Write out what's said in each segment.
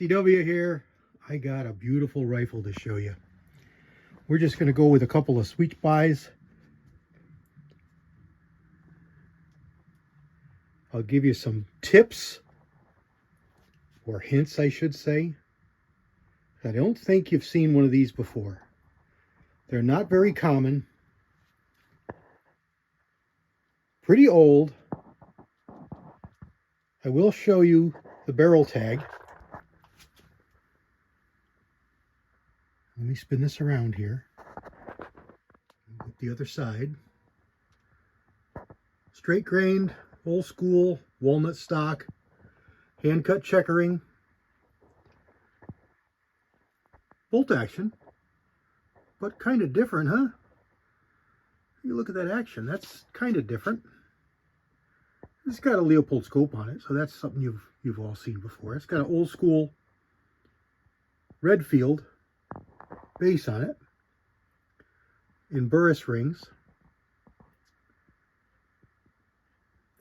CW here. I got a beautiful rifle to show you. We're just going to go with a couple of sweet buys. I'll give you some tips, or hints I should say. I don't think you've seen one of these before. They're not very common. Pretty old. I will show you the barrel tag. Let me spin this around here. With the other side. Straight grained, old school, walnut stock, hand cut checkering, bolt action, but kind of different, huh? You look at that action, that's kind of different. It's got a Leopold scope on it, so that's something you've all seen before. It's got an old school Redfield base on it in Burris rings.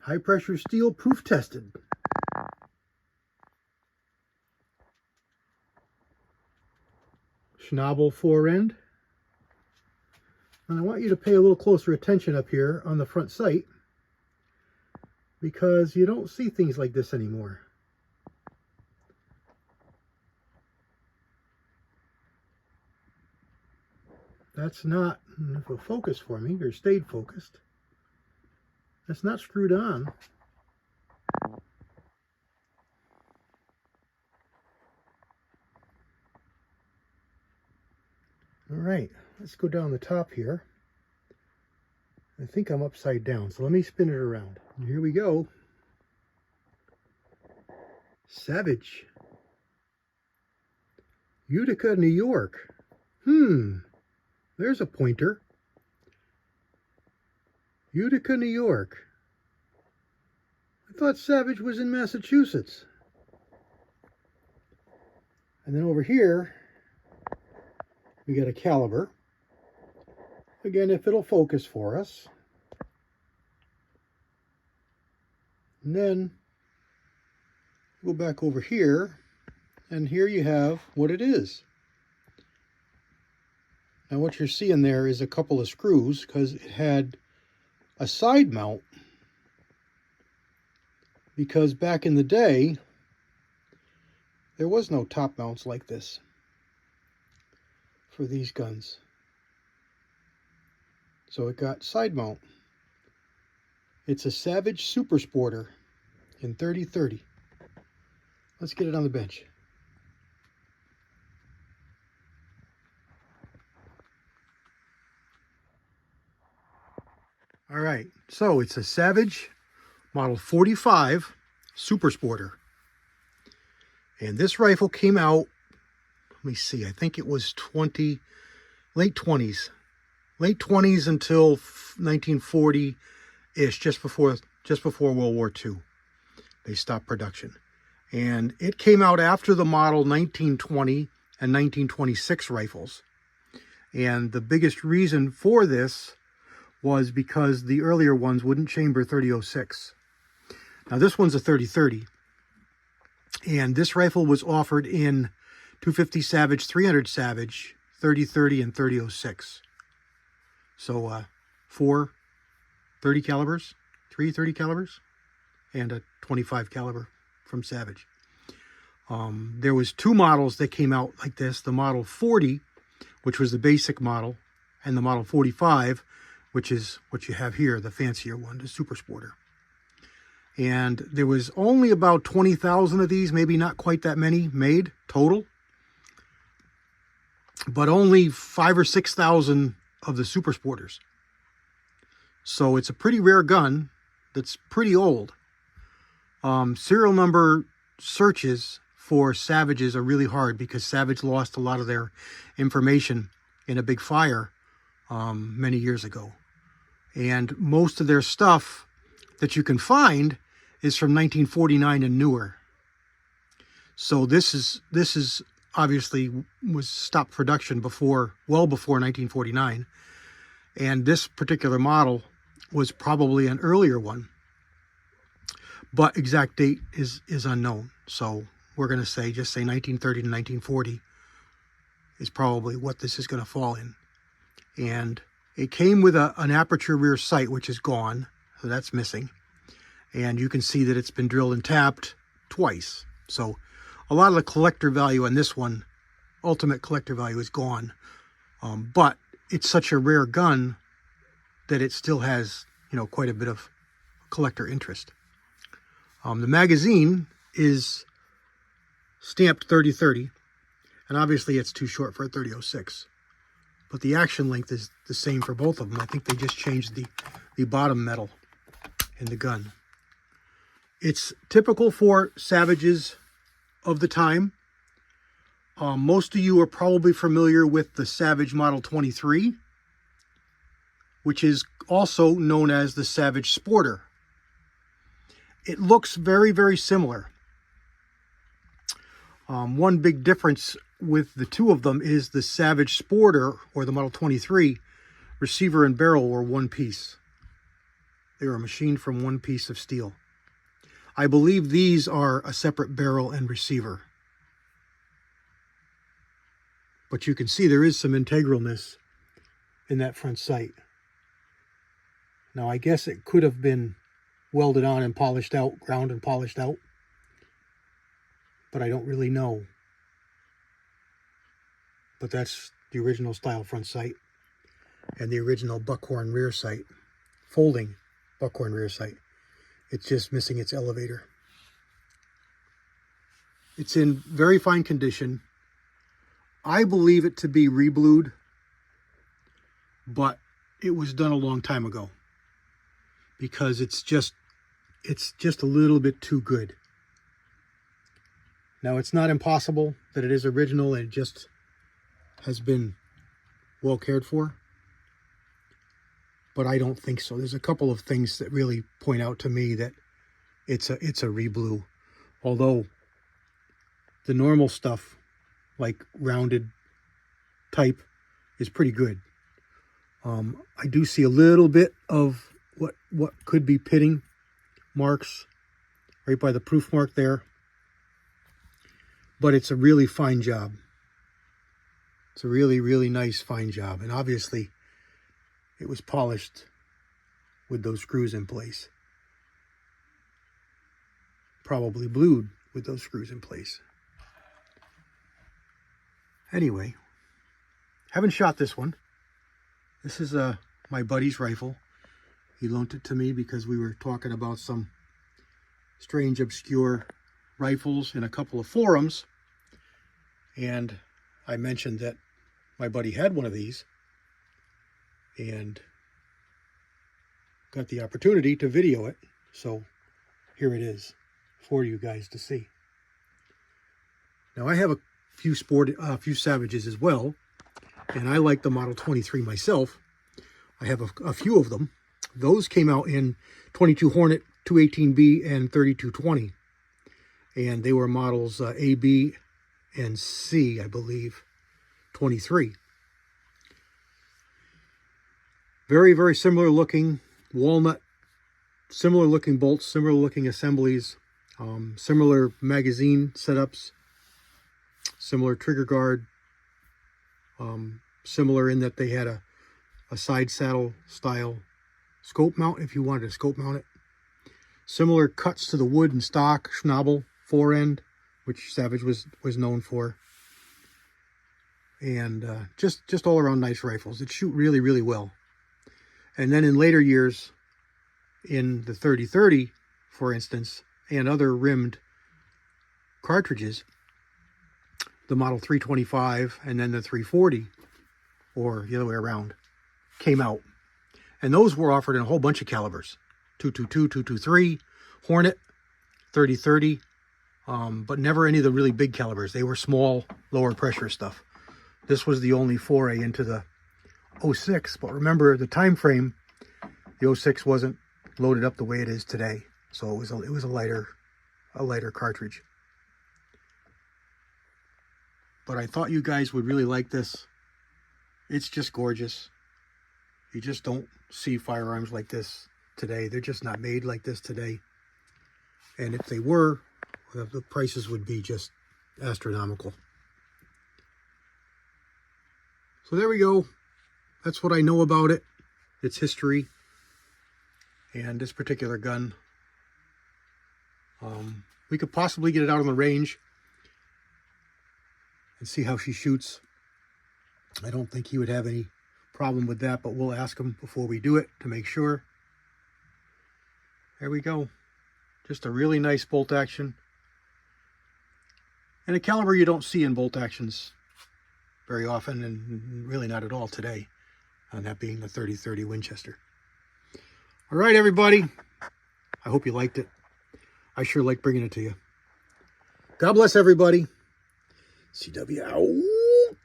High pressure steel, proof tested. Schnabel fore end. And I want you to pay a little closer attention up here on the front sight, because you don't see things like this anymore. That's not, if it'll focus for me, or stayed focused, that's not screwed on. All right, let's go down the top here. I think I'm upside down, so let me spin it around. And here we go. Savage. Utica, New York. There's a pointer. Utica, New York. I thought Savage was in Massachusetts. And then over here, we got a caliber. Again, if it'll focus for us. And then go back over here, and here you have what it is. Now what you're seeing there is a couple of screws, because it had a side mount, because back in the day there was no top mounts like this for these guns. So it got side mount. It's a Savage Super Sporter in 30-30. Let's get it on the bench. All right, so it's a Savage Model 45 Super Sporter. And this rifle came out, let me see, I think it was late 20s. Late 20s until 1940-ish, just before World War II. They stopped production. And it came out after the model 1920 and 1926 rifles. And the biggest reason for this was because the earlier ones wouldn't chamber 30-06. Now this one's a 30-30. And this rifle was offered in 250 Savage, 300 Savage, 30-30, and 30-06. So 4 30 calibers, 3 30 calibers, and a 25 caliber from Savage. There was 2 models that came out like this, the Model 40, which was the basic model, and the Model 45, which is what you have here, the fancier one, the Super Sporter. And there was only about 20,000 of these, maybe not quite that many made total, but only 5,000 or 6,000 of the Super Sporters. So it's a pretty rare gun that's pretty old. Serial number searches for Savages are really hard, because Savage lost a lot of their information in a big fire many years ago. And most of their stuff that you can find is from 1949 and newer. So this is obviously was stopped production well before 1949. And this particular model was probably an earlier one, but exact date is unknown. So we're going to say, just say 1930 to 1940 is probably what this is going to fall in. And it came with an aperture rear sight, which is gone, so that's missing. And you can see that it's been drilled and tapped twice. So a lot of the collector value on this one, ultimate collector value, is gone. But it's such a rare gun that it still has, you know, quite a bit of collector interest. The magazine is stamped 30-30, and obviously it's too short for a 30-06. But the action length is the same for both of them. I think they just changed the bottom metal in the gun. It's typical for Savages of the time. Most of you are probably familiar with the Savage Model 23, which is also known as the Savage Sporter. It looks very, very similar. One big difference with the two of them is the Savage Sporter, or the Model 23, receiver and barrel were one piece. They were machined from one piece of steel. I believe these are a separate barrel and receiver. But you can see there is some integralness in that front sight. Now, I guess it could have been welded on and polished out, ground and polished out, but I don't really know. But that's the original style front sight and the original buckhorn rear sight, folding buckhorn rear sight. It's just missing its elevator. It's in very fine condition. I believe it to be reblued, but it was done a long time ago because it's just a little bit too good. Now, it's not impossible that it is original and it just has been well cared for, but I don't think so. There's a couple of things that really point out to me that it's a reblue, although the normal stuff, like rounded type, is pretty good. I do see a little bit of what could be pitting marks right by the proof mark there, but it's a really fine job. It's a really, really nice, fine job. And obviously, it was polished with those screws in place. Probably blued with those screws in place. Anyway, haven't shot this one. This is my buddy's rifle. He loaned it to me because we were talking about some strange, obscure rifles in a couple of forums. And I mentioned that my buddy had one of these and got the opportunity to video it. So here it is for you guys to see. Now, I have a few Savages as well, and I like the Model 23 myself. I have a few of them. Those came out in 22 Hornet, 218B, and 3220. And they were models A, B, and C, I believe, 23. Very, very similar looking walnut, similar looking bolts, similar looking assemblies, similar magazine setups, similar trigger guard, similar in that they had a side saddle style scope mount if you wanted to scope mount it. Similar cuts to the wood and stock schnabel forend, which Savage was known for. And just all around nice rifles that shoot really, really well. And then in later years, in the 30-30, for instance, and other rimmed cartridges, the Model 325 and then the 340, or the other way around, came out. And those were offered in a whole bunch of calibers. 222, 223, Hornet, 30-30, but never any of the really big calibers. They were small, lower pressure stuff. This was the only foray into the 06, but remember the time frame, the 06 wasn't loaded up the way it is today. So it was a lighter cartridge. But I thought you guys would really like this. It's just gorgeous. You just don't see firearms like this today. They're just not made like this today. And if they were, The prices would be just astronomical. So there we go. That's what I know about it. Its history. And this particular gun. We could possibly get it out on the range and see how she shoots. I don't think he would have any problem with that, but we'll ask him before we do it to make sure. There we go. Just a really nice bolt action. And a caliber you don't see in bolt actions very often, and really not at all today. And that being the 30-30 Winchester. All right, everybody. I hope you liked it. I sure like bringing it to you. God bless everybody. CW out.